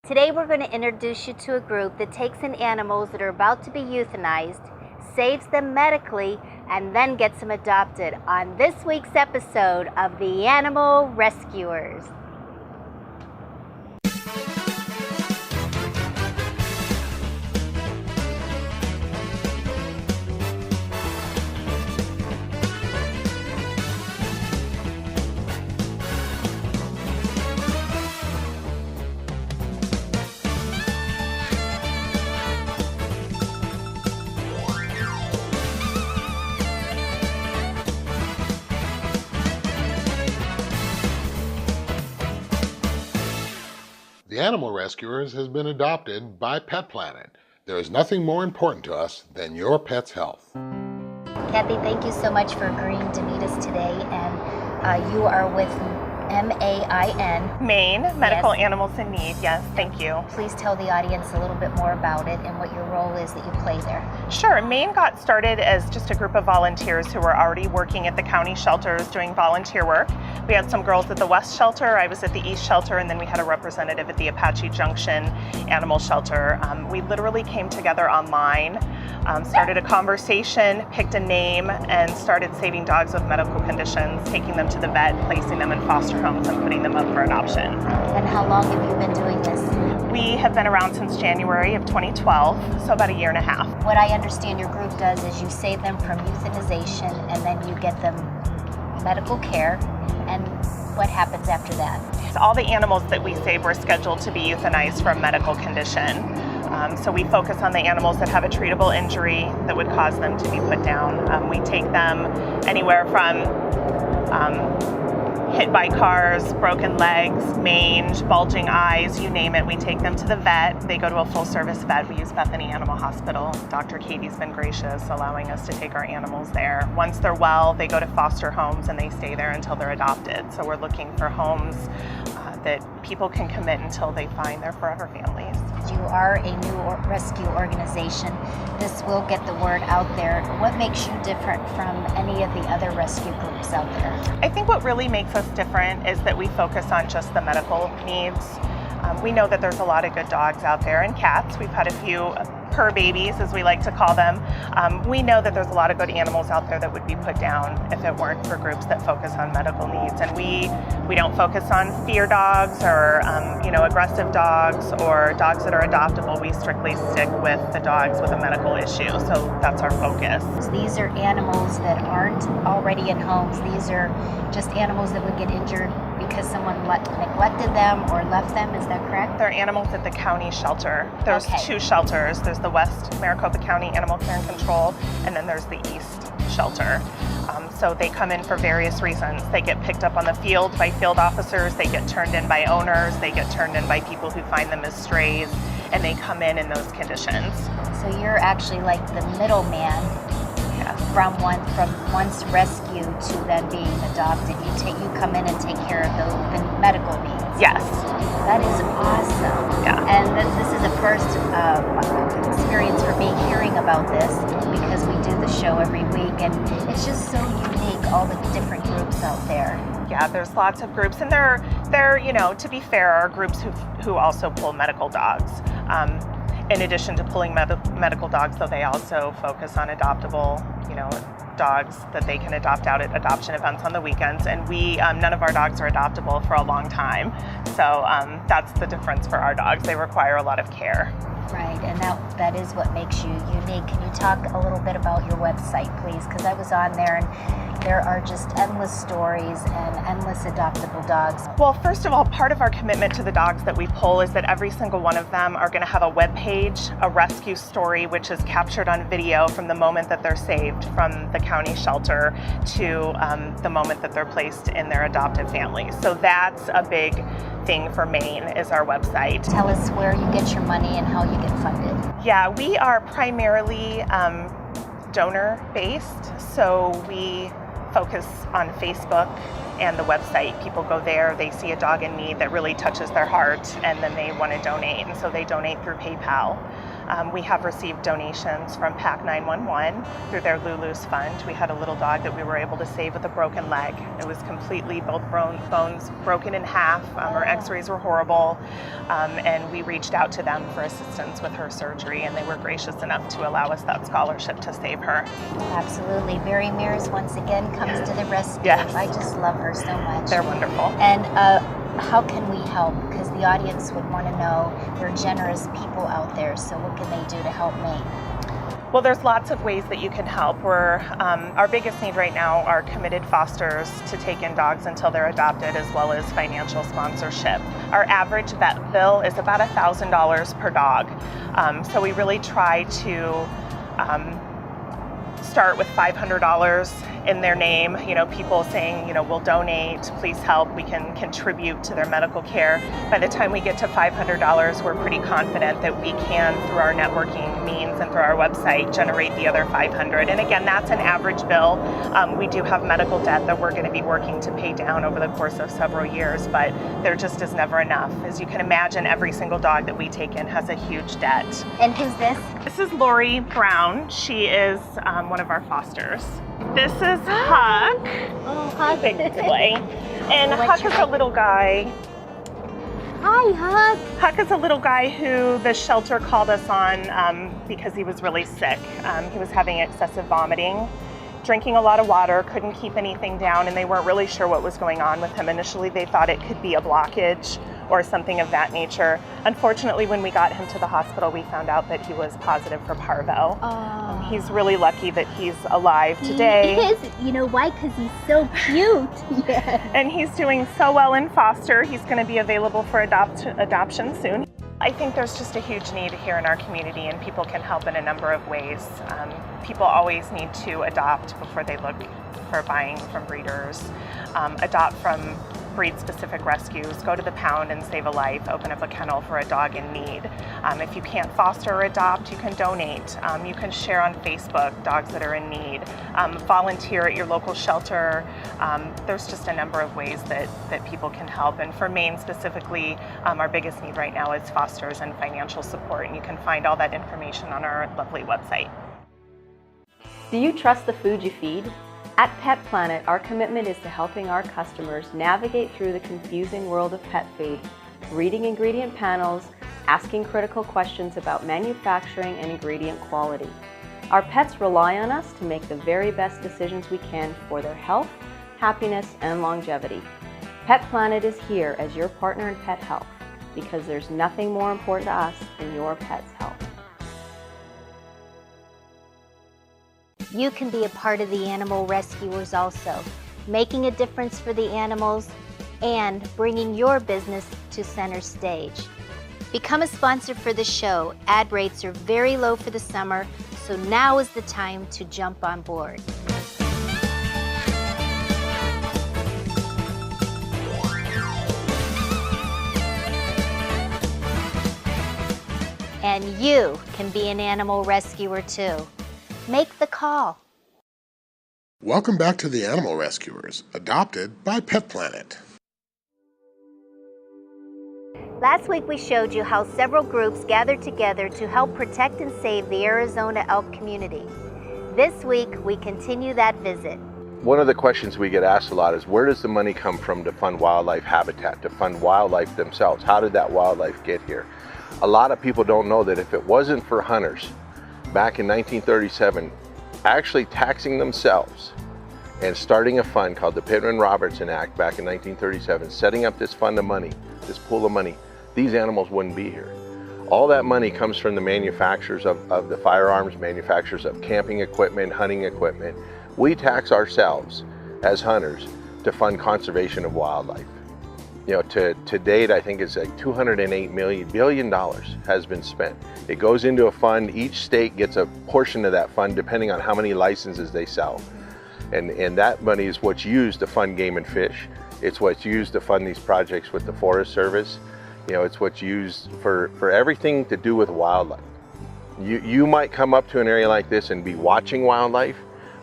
Today we're going to introduce you to a group that takes in animals that are about to be euthanized, saves them medically, and then gets them adopted on this week's episode of The Animal Rescuers. The Animal Rescuers has been adopted by Pet Planet. There is nothing more important to us than your pet's health. Cathy, thank you so much for agreeing to meet us today. And you are with Maine, Medical Yes. Animals in Need. Yes, thank you. Please tell the audience a little bit more about it and what your role is that you play there. Sure. Maine got started as just a group of volunteers who were already working at the county shelters doing volunteer work. We had some girls at the West Shelter, I was at the East Shelter, and then we had a representative at the Apache Junction Animal Shelter. We literally came together online, started a conversation, picked a name, and started saving dogs with medical conditions, taking them to the vet, placing them in foster homes, and putting them up for adoption. And how long have you been doing this? We have been around since January of 2012, so about a year and a half. What I understand your group does is you save them from euthanization and then you get them medical care. And what happens after that? So all the animals that we save were scheduled to be euthanized for a medical condition. So we focus on the animals that have a treatable injury that would cause them to be put down. We take them anywhere from hit by cars, broken legs, mange, bulging eyes, you name it. We take them to the vet. They go to a full-service vet. We use Bethany Animal Hospital. Dr. Cathy's been gracious, allowing us to take our animals there. Once they're well, they go to foster homes and they stay there until they're adopted. So we're looking for homes that people can commit until they find their forever families. You are a new rescue organization. This will get the word out there. What makes you different from any of the other rescue groups out there? I think what really makes us different is that we focus on just the medical needs. We know that there's a lot of good dogs out there and cats. We've had a few purr babies, as we like to call them. We know that there's a lot of good animals out there that would be put down if it weren't for groups that focus on medical needs. And we don't focus on fear dogs or aggressive dogs or dogs that are adoptable. We strictly stick with the dogs with a medical issue. So that's our focus. These are animals that aren't already in homes. These are just animals that would get injured because someone neglected them or left them. Is that correct? They're animals at the county shelter. There's two shelters. There's the West Maricopa County Animal Care and Control, and then there's the East Shelter. So they come in for various reasons. They get picked up on the field by field officers, they get turned in by owners, they get turned in by people who find them as strays, and they come in those conditions. So you're actually like the middleman. Yes. From once rescued to then being adopted. You come in and take care of the medical needs. Yes. That is awesome. Yeah. And this is a first experience for me hearing about this because we do the show every week and it's just so unique, all the different groups out there. Yeah, there's lots of groups, and they're to be fair, are groups who also pull medical dogs. In addition to pulling medical dogs, though, they also focus on adoptable, dogs that they can adopt out at adoption events on the weekends. And we, none of our dogs are adoptable for a long time. So that's the difference for our dogs. They require a lot of care. Right, and that is what makes you unique. Can you talk a little bit about your website, please? Because I was on there and there are just endless stories and endless adoptable dogs. Well, first of all, part of our commitment to the dogs that we pull is that every single one of them are going to have a web page, a rescue story, which is captured on video from the moment that they're saved from the county shelter to the moment that they're placed in their adoptive family. So that's a big thing for Maine is our website. Tell us where you get your money and how you get funded. Yeah, we are primarily donor-based, so we focus on Facebook and the website. People go there, they see a dog in need that really touches their heart, and then they want to donate, and so they donate through PayPal. We have received donations from PAC 911 through their Lulu's fund. We had a little dog that we were able to save with a broken leg. It was completely, both bones broken in half. Her x-rays were horrible, and we reached out to them for assistance with her surgery, and they were gracious enough to allow us that scholarship to save her. Absolutely. Mary Mears once again comes to the rescue. Yes. I just love her so much. They're wonderful. And how can we help? Because the audience would want to know. There are generous people out there, so what can they do to help Maine? Well, there's lots of ways that you can help. Our biggest need right now are committed fosters to take in dogs until they're adopted, as well as financial sponsorship. Our average vet bill is about $1,000 per dog. So we really try to start with $500 in their name, people saying, we'll donate, please help, we can contribute to their medical care. By the time we get to $500, we're pretty confident that we can, through our networking means and through our website, generate the other $500. And again, that's an average bill. We do have medical debt that we're going to be working to pay down over the course of several years, but there just is never enough. As you can imagine, every single dog that we take in has a huge debt. And who's this? This is Lori Brown. She is one of our fosters. This is Huck. Oh, Huck. Big boy. And Huck is a little guy. Hi, Huck. Huck is a little guy who the shelter called us on because he was really sick. He was having excessive vomiting, drinking a lot of water, couldn't keep anything down, and they weren't really sure what was going on with him. Initially, they thought it could be a blockage or something of that nature. Unfortunately, when we got him to the hospital, we found out that he was positive for parvo. He's really lucky that he's alive today. He is. You know why? Because he's so cute. Yes. And he's doing so well in foster. He's going to be available for adoption soon. I think there's just a huge need here in our community, and people can help in a number of ways. People always need to adopt before they look for buying from breeders. Adopt from breed-specific rescues, go to the pound and save a life, open up a kennel for a dog in need. If you can't foster or adopt, you can donate. You can share on Facebook dogs that are in need. Volunteer at your local shelter. There's just a number of ways that people can help. And for Maine specifically, our biggest need right now is fosters and financial support. And you can find all that information on our lovely website. Do you trust the food you feed? At Pet Planet, our commitment is to helping our customers navigate through the confusing world of pet food, reading ingredient panels, asking critical questions about manufacturing and ingredient quality. Our pets rely on us to make the very best decisions we can for their health, happiness, and longevity. Pet Planet is here as your partner in pet health, because there's nothing more important to us than your pet's health. You can be a part of the animal rescuers also, making a difference for the animals and bringing your business to center stage. Become a sponsor for the show. Ad rates are very low for the summer, so now is the time to jump on board. And you can be an animal rescuer too. Make the call. Welcome back to the Animal Rescuers, adopted by Pet Planet. Last week we showed you how several groups gathered together to help protect and save the Arizona elk community. This week we continue that visit. One of the questions we get asked a lot is, where does the money come from to fund wildlife habitat, to fund wildlife themselves? How did that wildlife get here? A lot of people don't know that if it wasn't for hunters back in 1937 actually taxing themselves and starting a fund called the Pittman-Robertson Act back in 1937, setting up this fund of money, this pool of money, these animals wouldn't be here. All that money comes from the manufacturers of the firearms, manufacturers of camping equipment, hunting equipment. We tax ourselves as hunters to fund conservation of wildlife. To date, I think it's like $208 billion has been spent. It goes into a fund. Each state gets a portion of that fund depending on how many licenses they sell. And that money is what's used to fund game and fish. It's what's used to fund these projects with the Forest Service. It's what's used for everything to do with wildlife. You might come up to an area like this and be watching wildlife,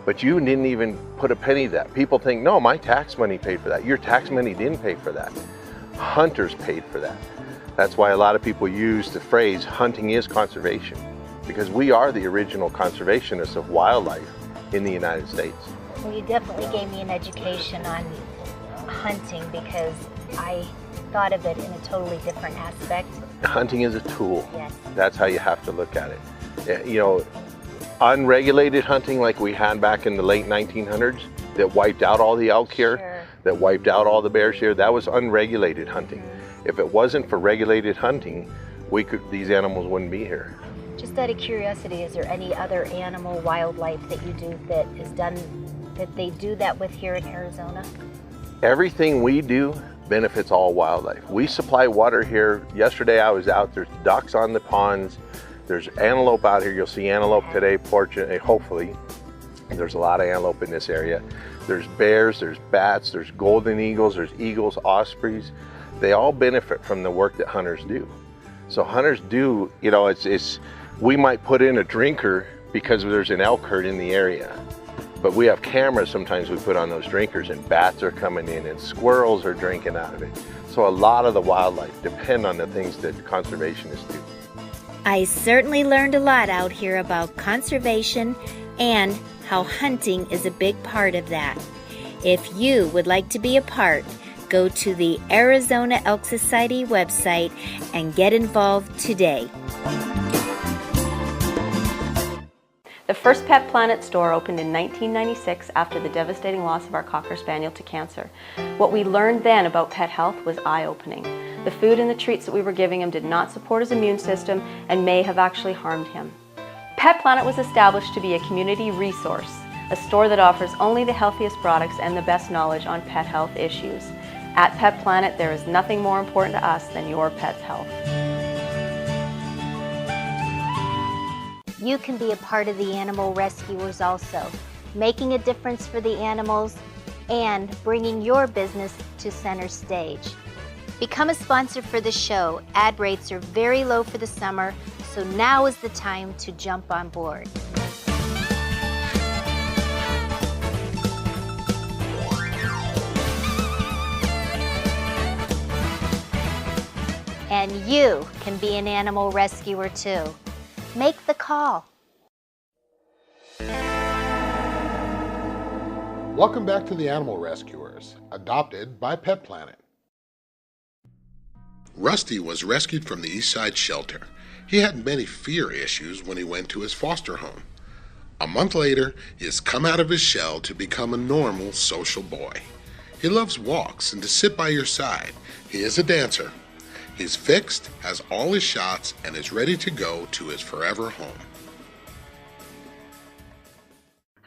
but you didn't even put a penny to that. People think, no, my tax money paid for that. Your tax money didn't pay for that. Hunters paid for that. That's why a lot of people use the phrase, hunting is conservation. because we are the original conservationists of wildlife in the United States. Well, you definitely gave me an education on hunting because I thought of it in a totally different aspect. Hunting is a tool. Yes. That's how you have to look at it. You know, unregulated hunting like we had back in the late 1900s that wiped out all the elk here, Sure. that wiped out all the bears here, that was unregulated hunting. If it wasn't for regulated hunting, these animals wouldn't be here. Just out of curiosity, is there any other animal, wildlife that you do that is done, that they do that with here in Arizona? Everything we do benefits all wildlife. We supply water here. Yesterday I was out, there's ducks on the ponds, there's antelope out here. You'll see antelope today, hopefully. There's a lot of antelope in this area. There's bears, there's bats, there's golden eagles, there's eagles, ospreys. They all benefit from the work that hunters do. So hunters do, you know, we might put in a drinker because there's an elk herd in the area. But we have cameras sometimes we put on those drinkers, and bats are coming in and squirrels are drinking out of it. So a lot of the wildlife depend on the things that conservationists do. I certainly learned a lot out here about conservation and how hunting is a big part of that. If you would like to be a part, go to the Arizona Elk Society website and get involved today. The first Pet Planet store opened in 1996 after the devastating loss of our Cocker Spaniel to cancer. What we learned then about pet health was eye-opening. The food and the treats that we were giving him did not support his immune system and may have actually harmed him. Pet Planet was established to be a community resource, a store that offers only the healthiest products and the best knowledge on pet health issues. At Pet Planet, there is nothing more important to us than your pet's health. You can be a part of the animal rescuers also, making a difference for the animals and bringing your business to center stage. Become a sponsor for the show. Ad rates are very low for the summer, so now is the time to jump on board. And you can be an animal rescuer too. Make the call. Welcome back to the Animal Rescuers, adopted by Pet Planet. Rusty was rescued from the East Side shelter. He had many fear issues when he went to his foster home. A month later, he has come out of his shell to become a normal social boy. He loves walks and to sit by your side. He is a dancer. He's fixed, has all his shots, and is ready to go to his forever home.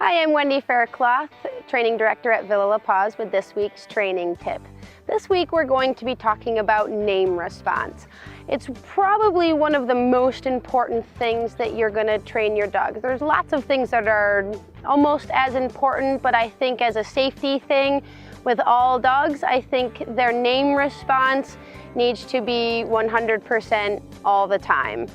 Hi, I'm Wendy Faircloth, Training Director at Villa La Paz with this week's training tip. This week we're going to be talking about name response. It's probably one of the most important things that you're going to train your dog. There's lots of things that are almost as important, but I think as a safety thing with all dogs, I think their name response needs to be 100% all the time.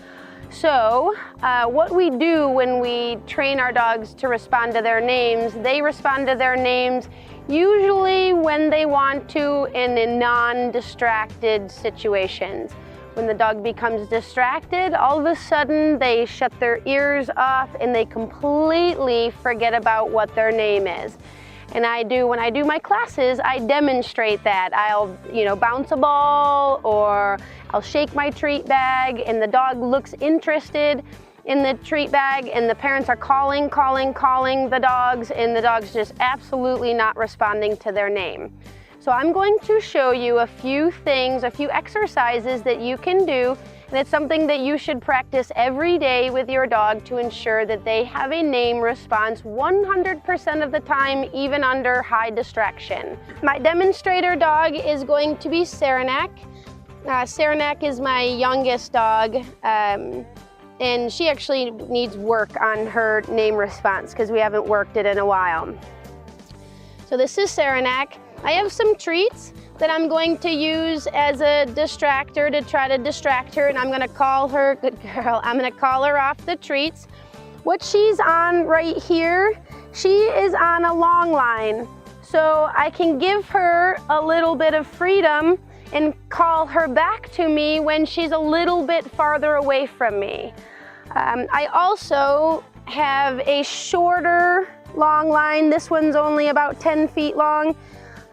So what we do when we train our dogs to respond to their names, they respond to their names usually when they want to in non-distracted situations. When the dog becomes distracted, all of a sudden they shut their ears off and they completely forget about what their name is. And when I do my classes, I demonstrate that. I'll, bounce a ball, or I'll shake my treat bag, and the dog looks interested in the treat bag, and the parents are calling the dogs, and the dog's just absolutely not responding to their name. So I'm going to show you a few things, a few exercises that you can do, and it's something that you should practice every day with your dog to ensure that they have a name response 100% of the time, even under high distraction. My demonstrator dog is going to be Saranac. Saranac is my youngest dog, and she actually needs work on her name response because we haven't worked it in a while. So this is Saranac. I have some treats that I'm going to use as a distractor to try to distract her, and I'm gonna call her, good girl, I'm gonna call her off the treats. What she's on right here, she is on a long line. So I can give her a little bit of freedom and call her back to me when she's a little bit farther away from me. I also have a shorter long line. This one's only about 10 feet long.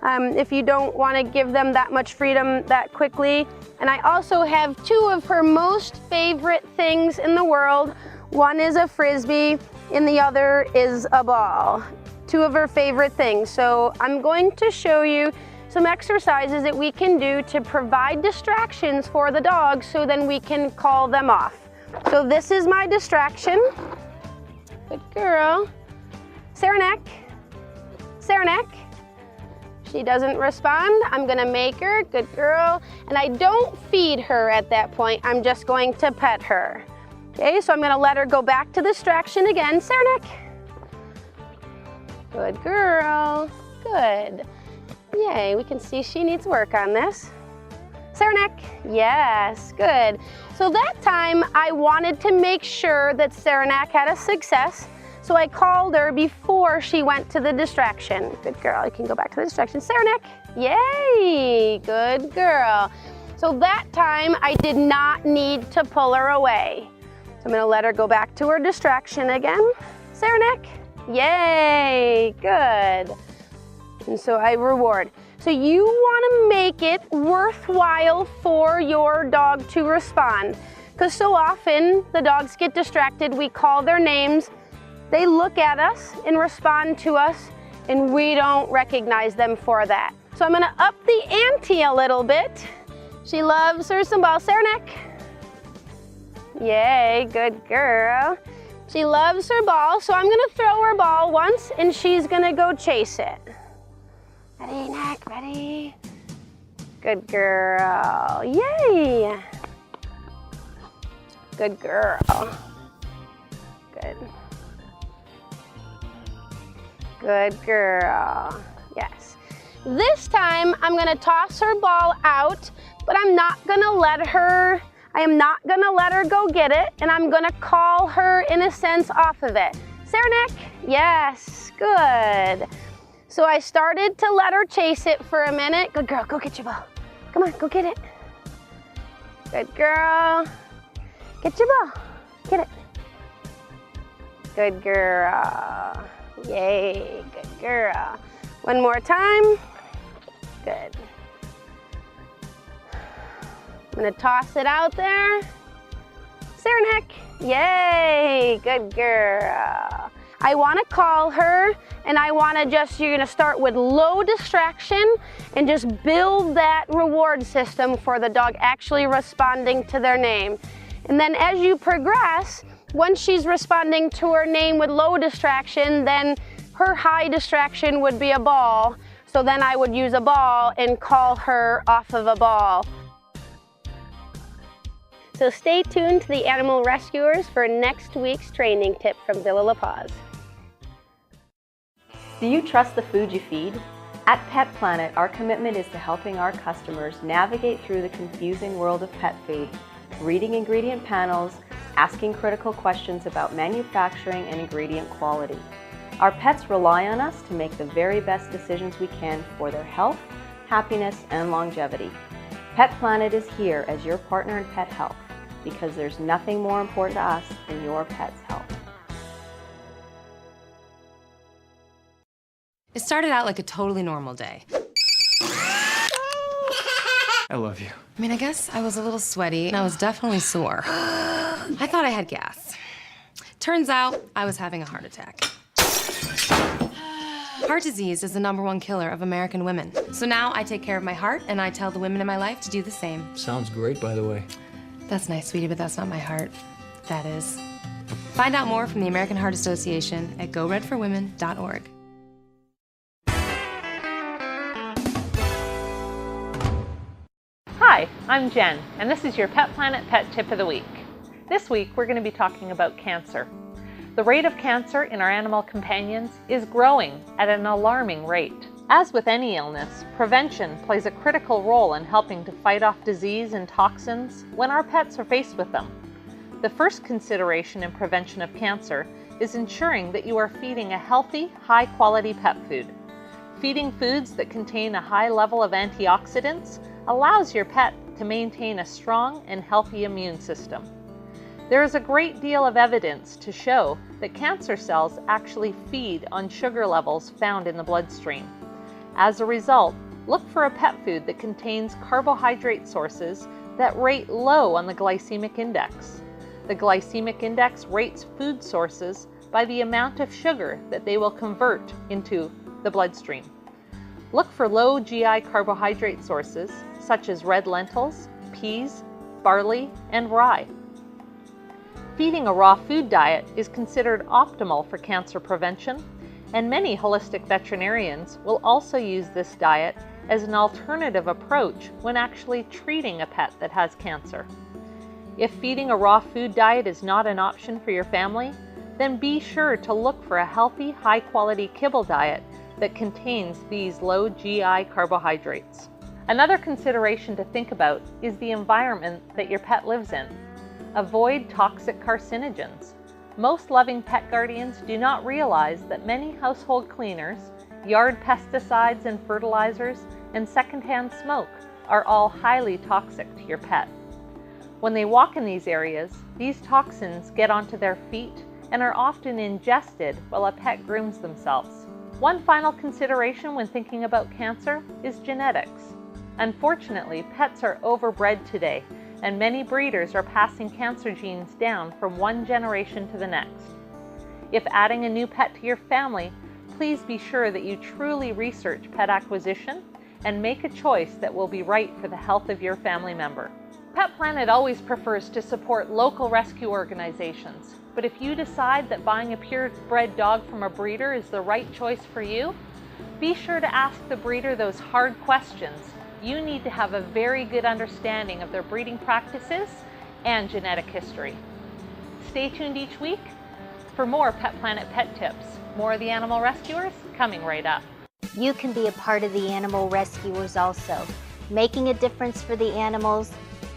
If you don't want to give them that much freedom that quickly. And I also have two of her most favorite things in the world. One is a Frisbee and the other is a ball. Two of her favorite things. So I'm going to show you some exercises that we can do to provide distractions for the dogs so then we can call them off. So this is my distraction. Good girl. Saranac. Saranac. She doesn't respond. I'm gonna make her, good girl. And I don't feed her at that point. I'm just going to pet her. Okay, so I'm gonna let her go back to distraction again. Saranac. Good girl, good. Yay, we can see she needs work on this. Saranac, yes, good. So that time I wanted to make sure that Saranac had a success, so I called her before she went to the distraction. Good girl, you can go back to the distraction. Saranac, yay, good girl. So that time I did not need to pull her away. So I'm gonna let her go back to her distraction again. Saranac, yay, good. And so I reward. So you want to make it worthwhile for your dog to respond. Because so often the dogs get distracted, we call their names, they look at us and respond to us, and we don't recognize them for that. So I'm going to up the ante a little bit. She loves her some ball. Saranac. Yay, good girl. She loves her ball, so I'm going to throw her ball once, and she's going to go chase it. Ready, Nack, ready? Good girl, yay! Good girl, good. Good girl, yes. This time I'm gonna toss her ball out, but I am not gonna let her go get it, and I'm gonna call her, in a sense, off of it. Saranac, yes, good. So I started to let her chase it for a minute. Good girl, go get your ball. Come on, go get it. Good girl. Get your ball, get it. Good girl. Yay, good girl. One more time. Good. I'm gonna toss it out there. Saranac, yay, good girl. I wanna call her, and I wanna you're gonna start with low distraction and just build that reward system for the dog actually responding to their name. And then as you progress, once she's responding to her name with low distraction, then her high distraction would be a ball. So then I would use a ball and call her off of a ball. So stay tuned to the Animal Rescuers for next week's training tip from Villa La Paz. Do you trust the food you feed? At Pet Planet, our commitment is to helping our customers navigate through the confusing world of pet food, reading ingredient panels, asking critical questions about manufacturing and ingredient quality. Our pets rely on us to make the very best decisions we can for their health, happiness, and longevity. Pet Planet is here as your partner in pet health, because there's nothing more important to us than your pet's health. It started out like a totally normal day. I love you. I mean, I guess I was a little sweaty and I was definitely sore. I thought I had gas. Turns out I was having a heart attack. Heart disease is the #1 killer of American women. So now I take care of my heart and I tell the women in my life to do the same. Sounds great, by the way. That's nice, sweetie, but that's not my heart. That is. Find out more from the American Heart Association at goredforwomen.org. Hi, I'm Jen, and this is your Pet Planet Pet Tip of the Week. This week, we're going to be talking about cancer. The rate of cancer in our animal companions is growing at an alarming rate. As with any illness, prevention plays a critical role in helping to fight off disease and toxins when our pets are faced with them. The first consideration in prevention of cancer is ensuring that you are feeding a healthy, high-quality pet food. Feeding foods that contain a high level of antioxidants allows your pet to maintain a strong and healthy immune system. There is a great deal of evidence to show that cancer cells actually feed on sugar levels found in the bloodstream. As a result, look for a pet food that contains carbohydrate sources that rate low on the glycemic index. The glycemic index rates food sources by the amount of sugar that they will convert into the bloodstream. Look for low GI carbohydrate sources such as red lentils, peas, barley, and rye. Feeding a raw food diet is considered optimal for cancer prevention, and many holistic veterinarians will also use this diet as an alternative approach when actually treating a pet that has cancer. If feeding a raw food diet is not an option for your family, then be sure to look for a healthy, high-quality kibble diet that contains these low GI carbohydrates. Another consideration to think about is the environment that your pet lives in. Avoid toxic carcinogens. Most loving pet guardians do not realize that many household cleaners, yard pesticides and fertilizers, and secondhand smoke are all highly toxic to your pet. When they walk in these areas, these toxins get onto their feet and are often ingested while a pet grooms themselves. One final consideration when thinking about cancer is genetics. Unfortunately, pets are overbred today, and many breeders are passing cancer genes down from one generation to the next. If adding a new pet to your family, please be sure that you truly research pet acquisition and make a choice that will be right for the health of your family member. Pet Planet always prefers to support local rescue organizations, but if you decide that buying a purebred dog from a breeder is the right choice for you, be sure to ask the breeder those hard questions. You need to have a very good understanding of their breeding practices and genetic history. Stay tuned each week for more Pet Planet pet tips. More of the animal rescuers coming right up. You can be a part of the animal rescuers also, making a difference for the animals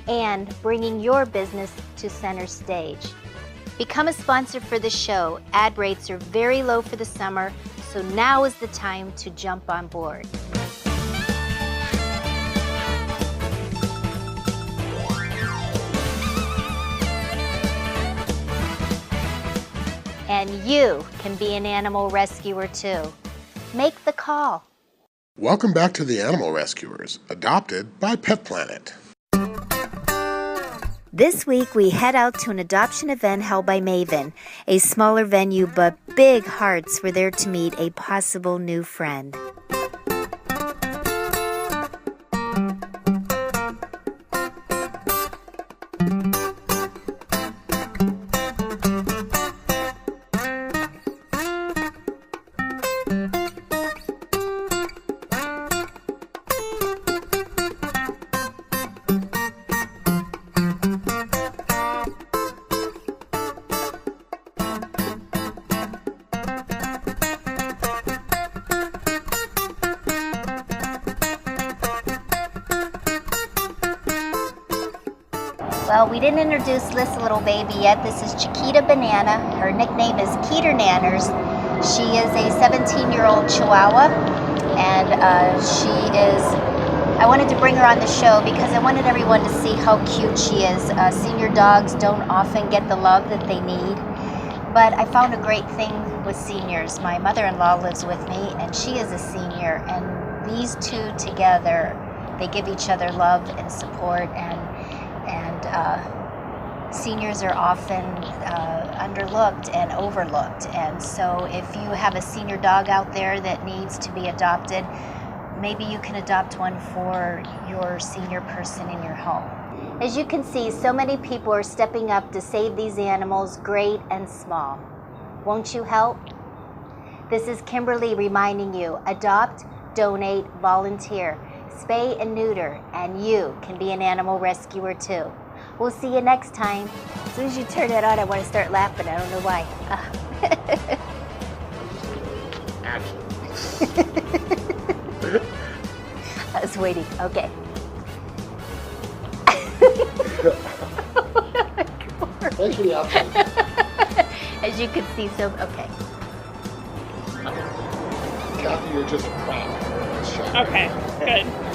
and bringing your business to center stage. Become a sponsor for the show. Ad rates are very low for the summer, so now is the time to jump on board. And you can be an animal rescuer too. Make the call. Welcome back to the Animal Rescuers, adopted by Pet Planet. This week we head out to an adoption event held by Maven. A smaller venue, but big hearts were there to meet a possible new friend. Well, we didn't introduce this little baby yet. This is Chiquita Banana. Her nickname is Keeter Nanners. She is a 17-year-old Chihuahua, and I wanted to bring her on the show because I wanted everyone to see how cute she is. Senior dogs don't often get the love that they need, but I found a great thing with seniors. My mother-in-law lives with me, and she is a senior, and these two together, they give each other love and support, and seniors are often underlooked and overlooked. And so if you have a senior dog out there that needs to be adopted, maybe you can adopt one for your senior person in your home. As you can see, so many people are stepping up to save these animals, great and small. Won't you help? This is Kimberly reminding you, adopt, donate, volunteer, spay and neuter, and you can be an animal rescuer too. We'll see you next time. As soon as you turn that on, I want to start laughing. I don't know why. I was waiting. Okay. Thanks for the option. As you can see, so okay. Cathy, you're just a prop. Okay, good.